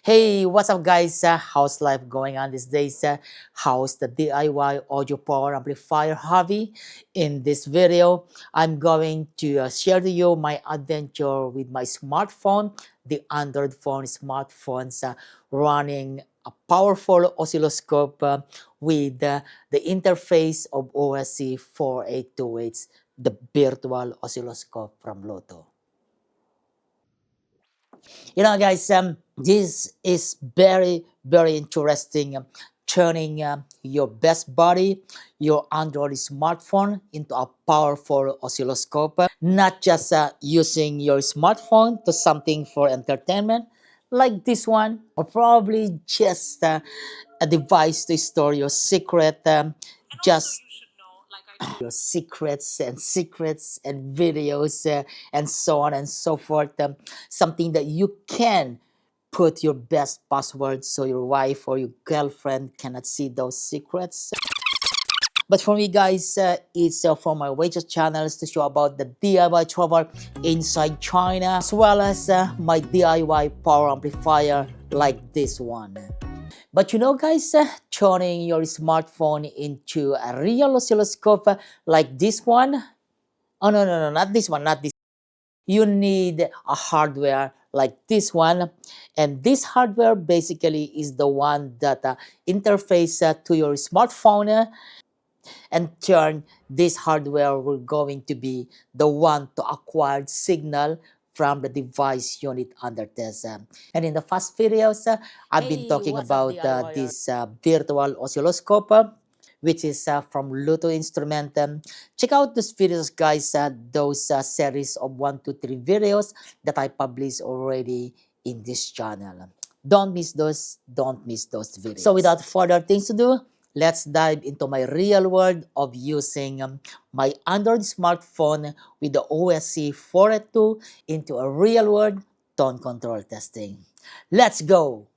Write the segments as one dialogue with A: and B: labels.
A: Hey, what's up, guys? How's life going on these days? How's the DIY audio power amplifier hobby? In this video, I'm going to share to you my adventure with my smartphone, the Android phone smartphones running a powerful oscilloscope with the interface of OSC482. It's the virtual oscilloscope from LOTO. Guys, this is very interesting. Turning your best buddy, your Android smartphone, into a powerful oscilloscope. Not just using your smartphone to something for entertainment, like this one, or probably just a device to store your secret, just your secrets and videos and so on and so forth. Something that you can put your best password so your wife or your girlfriend cannot see those secrets. But for me, guys, it's for my wages channels to show about the DIY travel inside China, as well as my DIY power amplifier like this one. But guys, turning your smartphone into a real oscilloscope like this one. Oh, no, not this one, not this. You need a hardware like this one. And this hardware basically is the one that interface to your smartphone and turn this hardware will going to be the one to acquire signal from the device unit under this. And in the past videos, I've been talking about this virtual oscilloscope, which is from LOTO Instrument. Check out those videos, guys, those series of 1, 2, 3 videos that I published already in this channel. Don't miss those videos. So without further things to do, let's dive into my real world of using my Android smartphone with the OSC482 into a real world tone control testing. Let's go!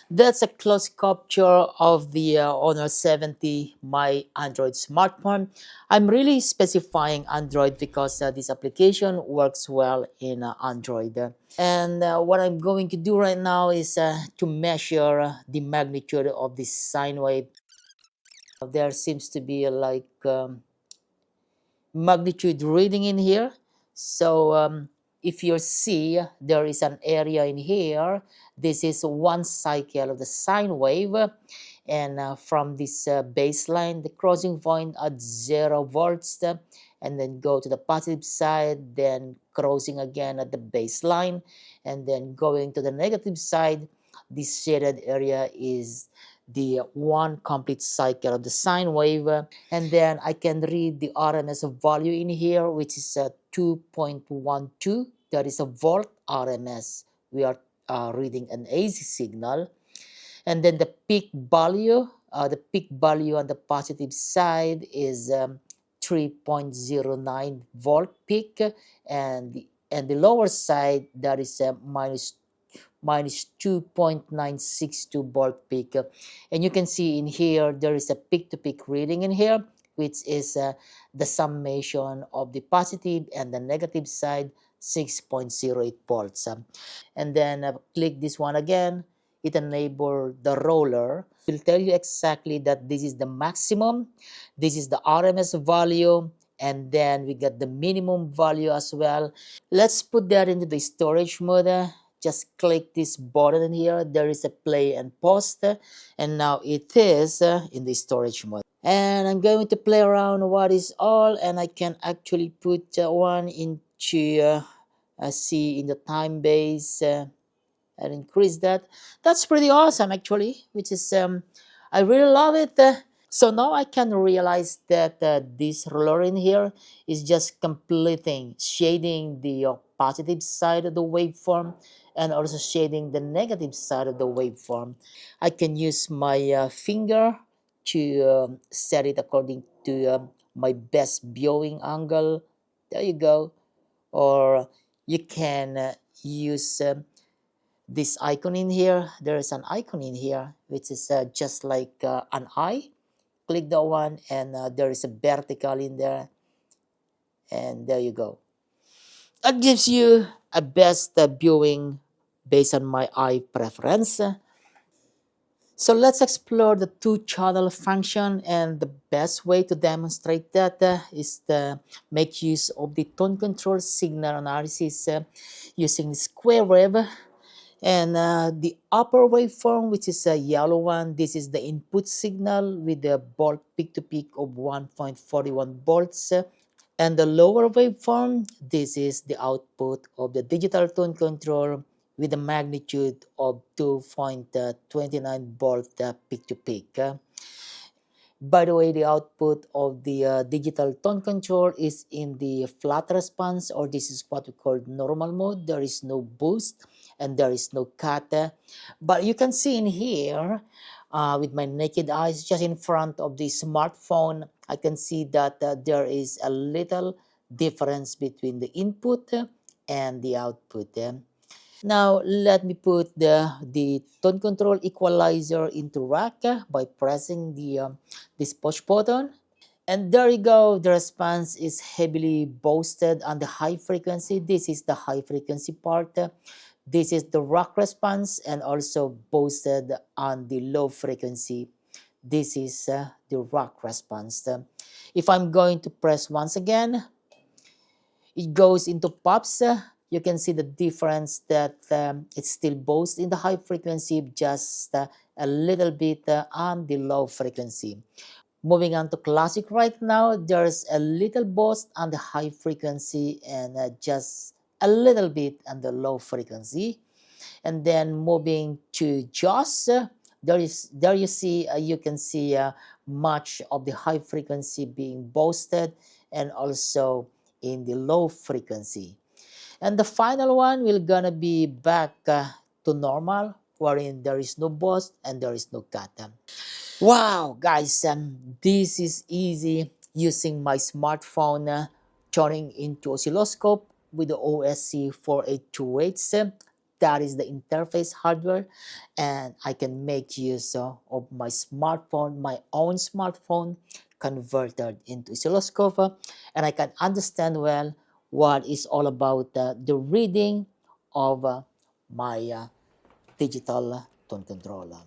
A: That's a close capture of the Honor 70, my Android smartphone. I'm really specifying Android because this application works well in Android. And what I'm going to do right now is to measure the magnitude of this sine wave. There seems to be like magnitude reading in here. So if you see, there is an area in here. This is one cycle of the sine wave. And from this baseline, the crossing point at 0 volts, and then go to the positive side, then crossing again at the baseline, and then going to the negative side. This shaded area is the one complete cycle of the sine wave, and then I can read the RMS value in here, which is 2.12. That is a volt RMS. We are reading an AC signal. And then the peak value on the positive side is 3.09 volt peak, and the lower side, that is minus 2.962 volt peak. And you can see in here there is a peak-to-peak reading in here, which is the summation of the positive and the negative side, 6.08 volts. And then click this one again. It enables the roller. It will tell you exactly that this is the maximum, this is the RMS value, and then we get the minimum value as well. Let's put that into the storage mode. Just click this button in here. There is a play and pause, and now it is in the storage mode. And I'm going to play around what is all, and I can actually put one into see in the time base and increase that. That's pretty awesome, actually, which is I really love it. So now I can realize that this roller in here is just completing shading the positive side of the waveform and also shading the negative side of the waveform. I can use my finger to set it according to my best viewing angle. There you go. Or you can use this icon in here. There is an icon in here which is just like an eye. Click that one, and there is a vertical in there, and there you go. That gives you a best viewing based on my eye preference. So let's explore the two-channel function, and the best way to demonstrate that is to make use of the tone control signal analysis using square wave. And the upper waveform, which is a yellow one, this is the input signal with the volt peak-to-peak of 1.41 volts. And the lower waveform, this is the output of the digital tone control with a magnitude of 2.29 volt peak-to-peak. By the way, the output of the digital tone control is in the flat response, or this is what we call normal mode. There is no boost and there is no cut. But you can see in here, with my naked eyes, just in front of the smartphone, I can see that there is a little difference between the input and the output. Now, let me put the tone control equalizer into rack by pressing this push button. And there you go, the response is heavily boosted on the high frequency. This is the high frequency part. This is the rock response, and also boosted on the low frequency. This is the rock response. If I'm going to press once again, it goes into pops. You can see the difference that it's still boosted in the high frequency, just a little bit on the low frequency. Moving on to classic right now, there's a little boost on the high frequency and just a little bit on the low frequency. And then moving to JAWS, there you see you can see much of the high frequency being boosted and also in the low frequency. And the final one will gonna be back to normal, wherein there is no boost and there is no cut. Wow, guys, this is easy using my smartphone, turning into oscilloscope with the OSC482. That is the interface hardware, and I can make use of my smartphone, my own smartphone, converted into oscilloscope, and I can understand well what is all about the reading of my digital tone controller.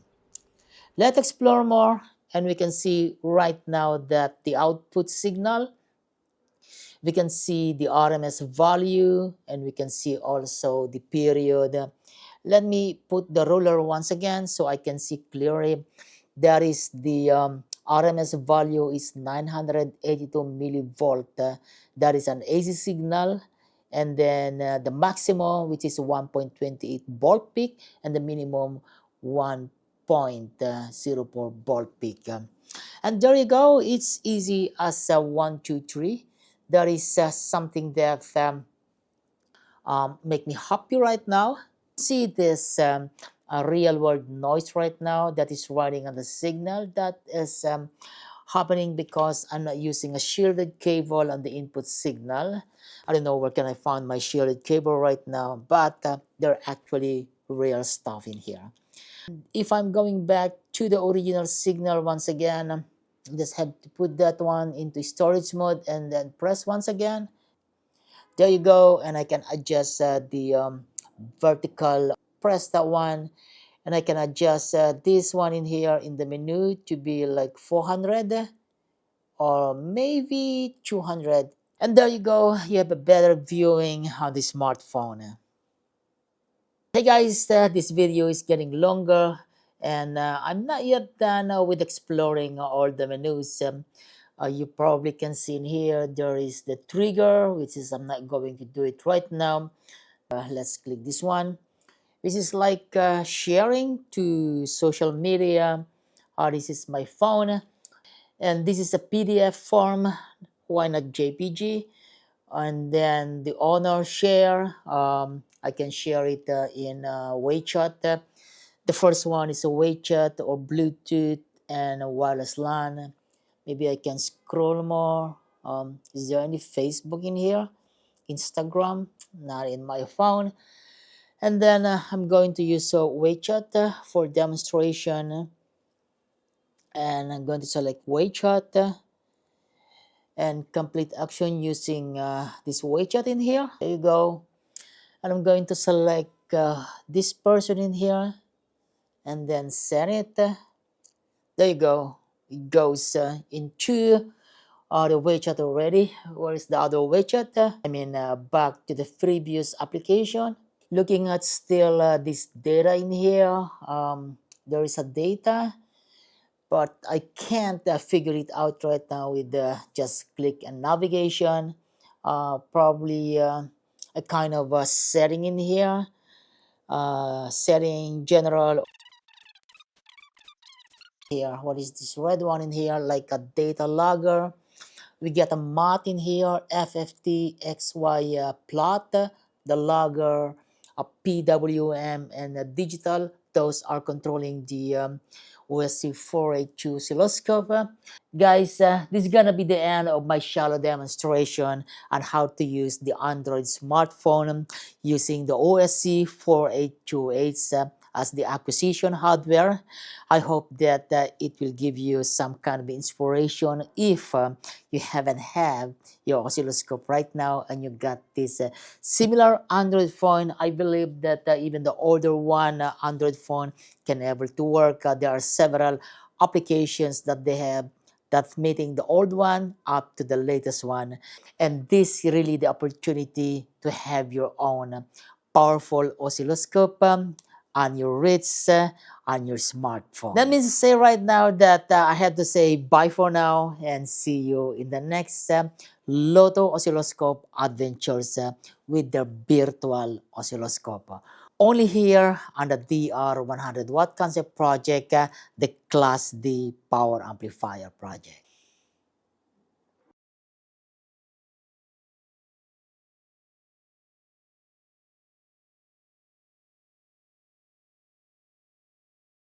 A: Let's explore more, and we can see right now that the output signal, we can see the RMS value, and we can see also the period. Let me put the ruler once again so I can see clearly. That is the RMS value is 982 millivolt. That is an AC signal. And then the maximum, which is 1.28 volt peak, and the minimum 1.04 volt peak. And there you go. It's easy as 1, 2, 3. There is something that make me happy right now. See this real world noise right now that is running on the signal. That is happening because I'm not using a shielded cable on the input signal. I don't know where can I find my shielded cable right now, but there are actually real stuff in here. If I'm going back to the original signal once again, just have to put that one into storage mode and then press once again. There you go, and I can adjust the vertical. Press that one, and I can adjust this one in here in the menu to be like 400 or maybe 200. And there you go, you have a better viewing on the smartphone. Hey guys, this video is getting longer, and I'm not yet done with exploring all the menus. You probably can see in here there is the trigger, which is I'm not going to do it right now. Let's click this one. This is like sharing to social media. This is my phone, and this is a PDF form. Why not JPG? And then the owner share. I can share it in WeChat. The first one is a WeChat or Bluetooth and a wireless LAN. Maybe I can scroll more. Is there any Facebook in here? Instagram? Not in my phone. And then I'm going to use WeChat for demonstration. And I'm going to select WeChat and complete action using this WeChat in here. There you go. And I'm going to select this person in here and then set it. There you go. It goes into the widget already. Where is the other widget? Back to the previous application. Looking at still this data in here. There is a data, but I can't figure it out right now with just click and navigation. Probably a kind of a setting in here. Setting general here. What is this red one in here? Like a data logger. We get a mat in here, FFT, XY plot, the logger, a PWM, and a digital. Those are controlling the OSC482 oscilloscope. Guys, this is gonna be the end of my shallow demonstration on how to use the Android smartphone using the OSC482 as the acquisition hardware. I hope that it will give you some kind of inspiration if you haven't had your oscilloscope right now and you got this similar Android phone. I believe that even the older one Android phone can able to work. There are several applications that they have that's meeting the old one up to the latest one, and this is really the opportunity to have your own powerful oscilloscope on your wrist, on your smartphone. That means to say right now that I have to say bye for now and see you in the next LOTO oscilloscope adventures with the virtual oscilloscope. Only here on the DR 100 Watt Concept Project, the Class D Power Amplifier Project.